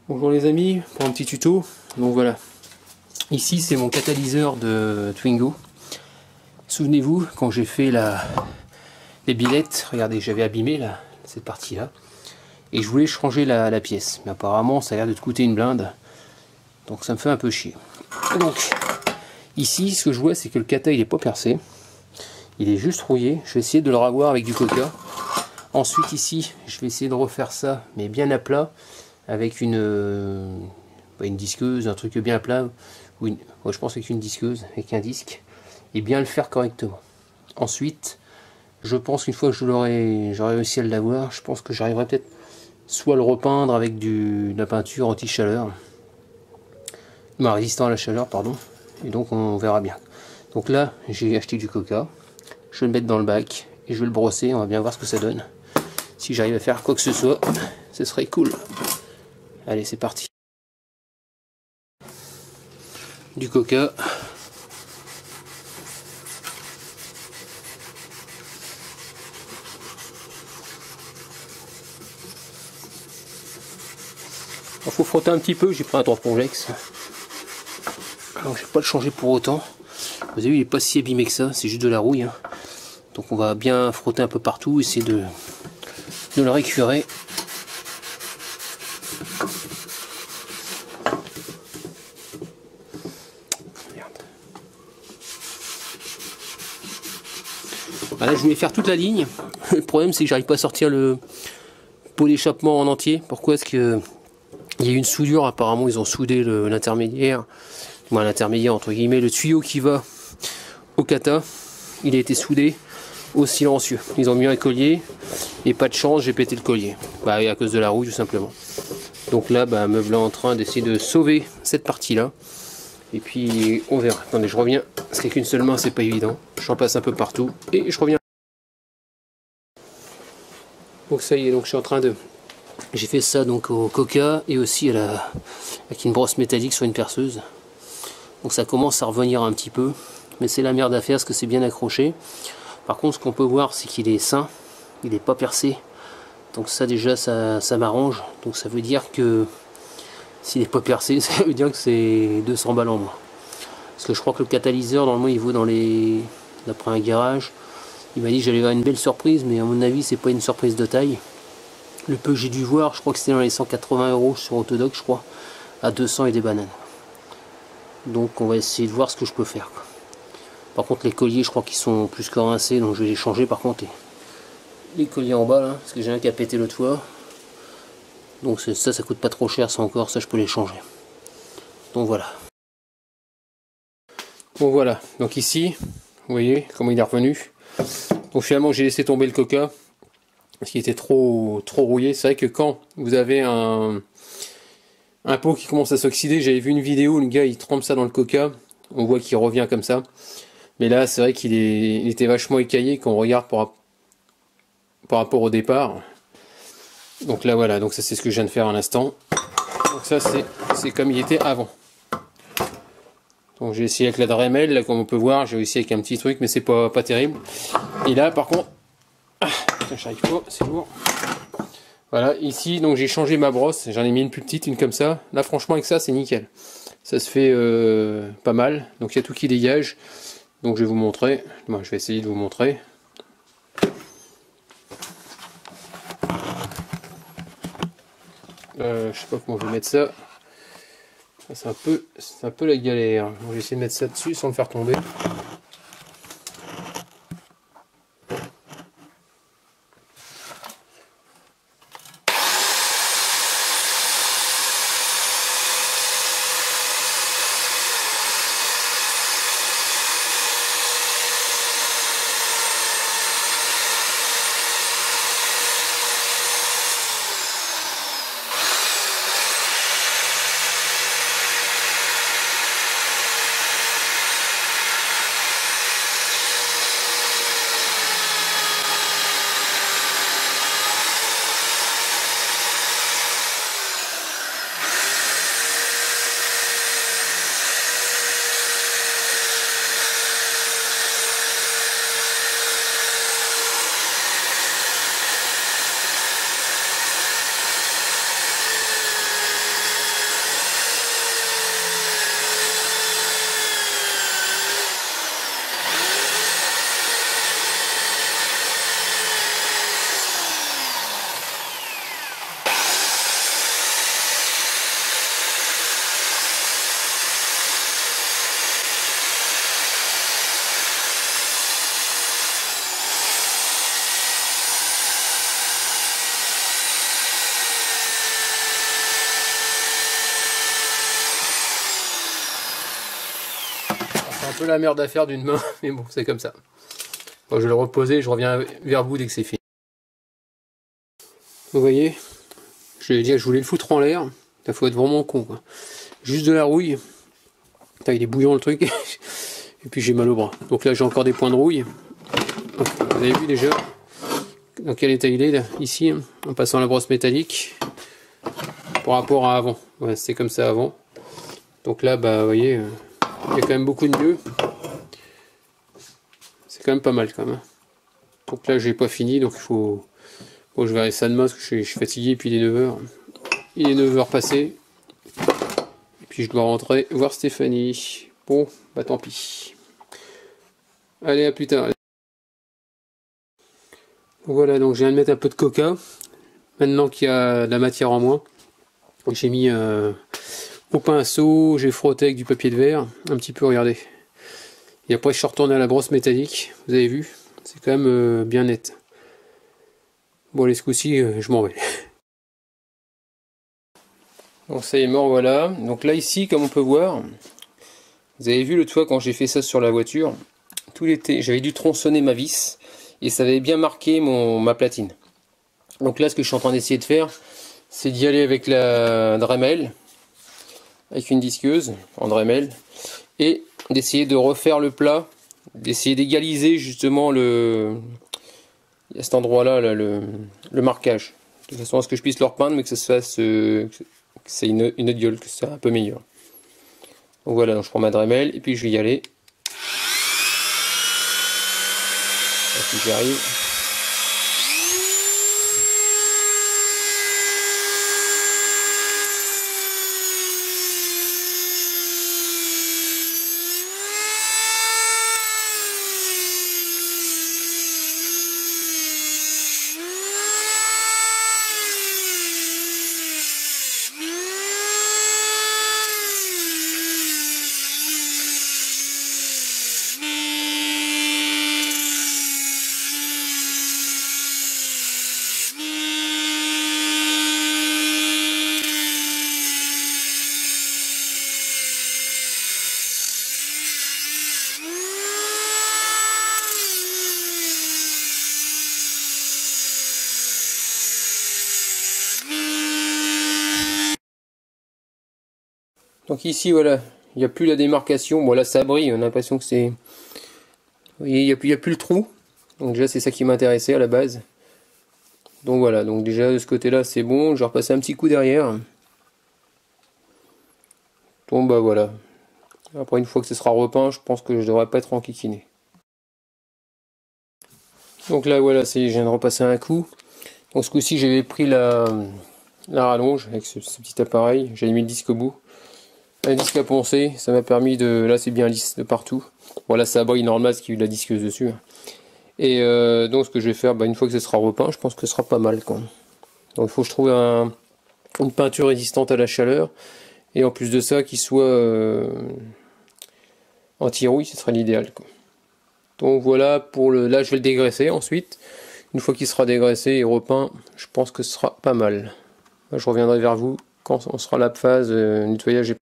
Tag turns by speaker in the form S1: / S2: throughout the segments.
S1: Bonjour les amis, pour un petit tuto. Donc voilà, ici c'est mon catalyseur de Twingo. Souvenez-vous quand j'ai fait les billettes, regardez, j'avais abîmé là, cette partie là, et je voulais changer la pièce, mais apparemment ça a l'air de te coûter une blinde, donc ça me fait un peu chier. Donc ici ce que je vois c'est que le kata il est pas percé, il est juste rouillé. Je vais essayer de le ravoir avec du coca. Ensuite ici je vais essayer de refaire ça mais bien à plat avec une disqueuse, un truc bien plat, ou moi je pense avec une disqueuse, avec un disque, et bien le faire correctement. Ensuite, je pense qu'une fois que j'aurai réussi à l'avoir, je pense que j'arriverai peut-être soit le repeindre avec de la peinture anti-chaleur, résistant à la chaleur, pardon, et donc on verra bien. Donc là, j'ai acheté du coca, je vais le mettre dans le bac, et je vais le brosser, on va bien voir ce que ça donne. Si j'arrive à faire quoi que ce soit, ce serait cool. Allez, c'est parti. Du coca. Il faut frotter un petit peu, j'ai pris un tampon-lex. Alors je vais pas le changer pour autant. Vous avez vu, il n'est pas si abîmé que ça, c'est juste de la rouille. Hein. Donc on va bien frotter un peu partout, essayer de le récurer. Voilà, je voulais faire toute la ligne. Le problème c'est que j'arrive pas à sortir le pot d'échappement en entier. Pourquoi? Est-ce que il y a eu une soudure, apparemment ils ont soudé l'intermédiaire. L'intermédiaire entre guillemets, le tuyau qui va au kata, il a été soudé au silencieux. Ils ont mis un collier et pas de chance, j'ai pété le collier. À cause de la rouille tout simplement. Donc là, me voilà en train d'essayer de sauver cette partie-là. Et puis on verra. Attendez, je reviens. Parce qu'avec une seule main, c'est pas évident. Je repasse un peu partout et je reviens. Donc ça y est, donc je suis en train de... J'ai fait ça donc au coca et aussi avec une brosse métallique sur une perceuse. Donc ça commence à revenir un petit peu. Mais c'est la merde à faire parce que c'est bien accroché. Par contre, ce qu'on peut voir, c'est qu'il est sain. Il n'est pas percé. Donc ça déjà, ça m'arrange. Donc ça veut dire que s'il n'est pas percé, ça veut dire que c'est 200 balles en moins. Parce que je crois que le catalyseur, normalement, il vaut d'après un garage. Il m'a dit que j'allais avoir une belle surprise, mais à mon avis, c'est pas une surprise de taille. Le peu que j'ai dû voir, je crois que c'était dans les 180 € sur Autodoc, je crois, à 200 et des bananes. Donc on va essayer de voir ce que je peux faire. Par contre, les colliers, je crois qu'ils sont plus que rincés, donc je vais les changer par contre. Les colliers en bas, là, parce que j'ai un qui a pété l'autre fois. Donc ça coûte pas trop cher, ça encore, ça je peux les changer. Donc voilà. Bon voilà, donc ici, vous voyez comment il est revenu. Donc finalement j'ai laissé tomber le coca, parce qu'il était trop rouillé. C'est vrai que quand vous avez un pot qui commence à s'oxyder, j'avais vu une vidéo où le gars il trempe ça dans le coca, on voit qu'il revient comme ça. Mais là c'est vrai qu'il était vachement écaillé quand on regarde par rapport au départ. Donc là voilà, donc ça c'est ce que je viens de faire à l'instant. Donc ça c'est comme il était avant. Donc j'ai essayé avec la Dremel, là comme on peut voir, j'ai réussi avec un petit truc mais c'est pas terrible. Et là par contre, j'arrive pas, c'est lourd. Voilà, ici donc j'ai changé ma brosse, j'en ai mis une plus petite, une comme ça. Là franchement avec ça c'est nickel. Ça se fait pas mal, donc il y a tout qui dégage. Donc je vais vous montrer, moi je vais essayer de vous montrer. Je sais pas comment je vais mettre ça. C'est un peu la galère. Je vais essayer de mettre ça dessus sans le faire tomber. peu la merde à faire d'une main, mais bon, c'est comme ça. Bon, je vais le reposer, je reviens vers vous dès que c'est fini. Vous voyez, je l'ai dit que je voulais le foutre en l'air. Il faut être vraiment con, quoi. Juste de la rouille. Putain, il est bouillant le truc. Et puis j'ai mal au bras. Donc là j'ai encore des points de rouille. Donc, vous avez vu déjà dans quel état il est là, ici, hein, en passant la brosse métallique. Par rapport à avant. Ouais, c'était comme ça avant. Donc là, bah vous voyez, il y a quand même beaucoup de mieux. C'est quand même pas mal quand même. Donc là j'ai pas fini, donc il faut. Bon, je verrai ça demain parce que je suis fatigué, puis il est 9h. Il est 9h passé. Et puis je dois rentrer voir Stéphanie. Bon, bah tant pis. Allez, à plus tard. Voilà, donc je viens de mettre un peu de coca. Maintenant qu'il y a de la matière en moins. J'ai mis au pinceau, j'ai frotté avec du papier de verre. Un petit peu, regardez. Et après je suis retourné à la brosse métallique. Vous avez vu? C'est quand même bien net. Bon, allez, ce coup-ci, je m'en vais. Donc ça y est, mort, voilà. Donc là, ici, comme on peut voir, vous avez vu l'autre fois quand j'ai fait ça sur la voiture, tout l'été, j'avais dû tronçonner ma vis et ça avait bien marqué ma platine. Donc là, ce que je suis en train d'essayer de faire, c'est d'y aller avec la Dremel, avec une disqueuse en Dremel, et d'essayer de refaire le plat, d'essayer d'égaliser justement à cet endroit-là, là, le marquage, de façon à ce que je puisse le repeindre, mais que ça se fasse, que c'est une autre gueule, que c'est un peu meilleur. Donc voilà, donc je prends ma Dremel et puis je vais y aller. Si j'y arrive. Donc ici, voilà, il n'y a plus la démarcation. Bon, là, ça brille, on a l'impression que c'est... Vous voyez, il n'y a plus le trou. Donc déjà, c'est ça qui m'intéressait à la base. Donc voilà, donc déjà, de ce côté-là, c'est bon. Je vais repasser un petit coup derrière. Donc bah voilà. Après, une fois que ce sera repeint, je pense que je devrais pas être enquiquiné. Donc là, voilà, je viens de repasser un coup. Donc ce coup-ci, j'avais pris la rallonge avec ce petit appareil. J'avais mis le disque au bout. Un disque à poncer, ça m'a permis de... Là c'est bien lisse de partout. Voilà, ça brille normal parce qu'il y a eu de la disqueuse dessus. Et donc ce que je vais faire, une fois que ce sera repeint, je pense que ce sera pas mal, quoi. Donc il faut que je trouve une peinture résistante à la chaleur. Et en plus de ça, qui soit anti-rouille, ce serait l'idéal, quoi. Donc voilà, là je vais le dégraisser ensuite. Une fois qu'il sera dégraissé et repeint, je pense que ce sera pas mal. Là, je reviendrai vers vous quand on sera à la phase nettoyage.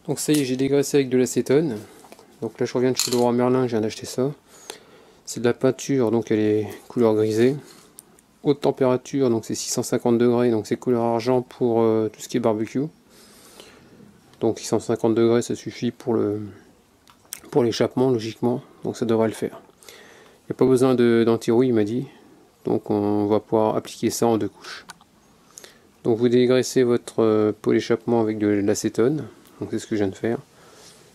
S1: Donc ça y est, j'ai dégraissé avec de l'acétone. Donc là je reviens de chez Leroy Merlin, je viens d'acheter ça. C'est de la peinture, donc elle est couleur grisée. Haute température, donc c'est 650 degrés, donc c'est couleur argent pour tout ce qui est barbecue. Donc 650 degrés ça suffit pour l'échappement logiquement, donc ça devrait le faire. Il n'y a pas besoin d'anti-rouille, il m'a dit. Donc on va pouvoir appliquer ça en 2 couches. Donc vous dégraissez votre pot d'échappement avec de l'acétone. Donc c'est ce que je viens de faire.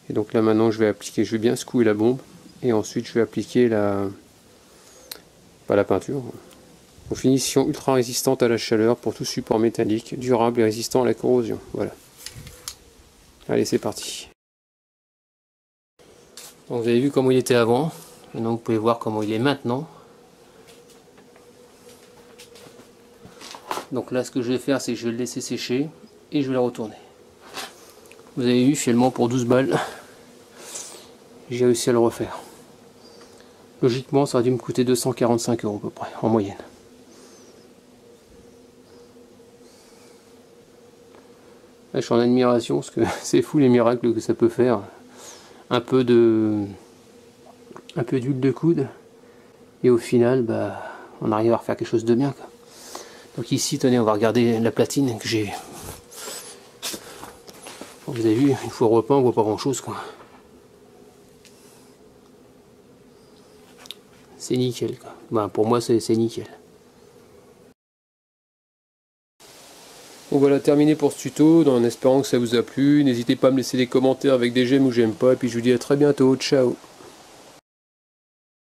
S1: Et donc là maintenant je vais bien secouer la bombe. Et ensuite je vais appliquer la peinture. Une finition ultra résistante à la chaleur pour tout support métallique, durable et résistant à la corrosion. Voilà. Allez, c'est parti. Donc vous avez vu comment il était avant. Maintenant vous pouvez voir comment il est maintenant. Donc là ce que je vais faire, c'est que je vais le laisser sécher et je vais le retourner. Vous avez vu, finalement pour 12 balles, j'ai réussi à le refaire. Logiquement, ça a dû me coûter 245 € à peu près, en moyenne. Là, je suis en admiration, parce que c'est fou les miracles que ça peut faire. un peu d'huile de coude, et au final bah, on arrive à refaire quelque chose de bien, quoi. Donc ici, tenez, on va regarder la platine que j'ai. Vous avez vu, une fois repeint, on voit pas grand chose, quoi. C'est nickel, quoi. Ben, pour moi c'est nickel. Bon, voilà, terminé pour ce tuto, en espérant que ça vous a plu. N'hésitez pas à me laisser des commentaires avec des j'aime ou j'aime pas, et puis je vous dis à très bientôt, ciao.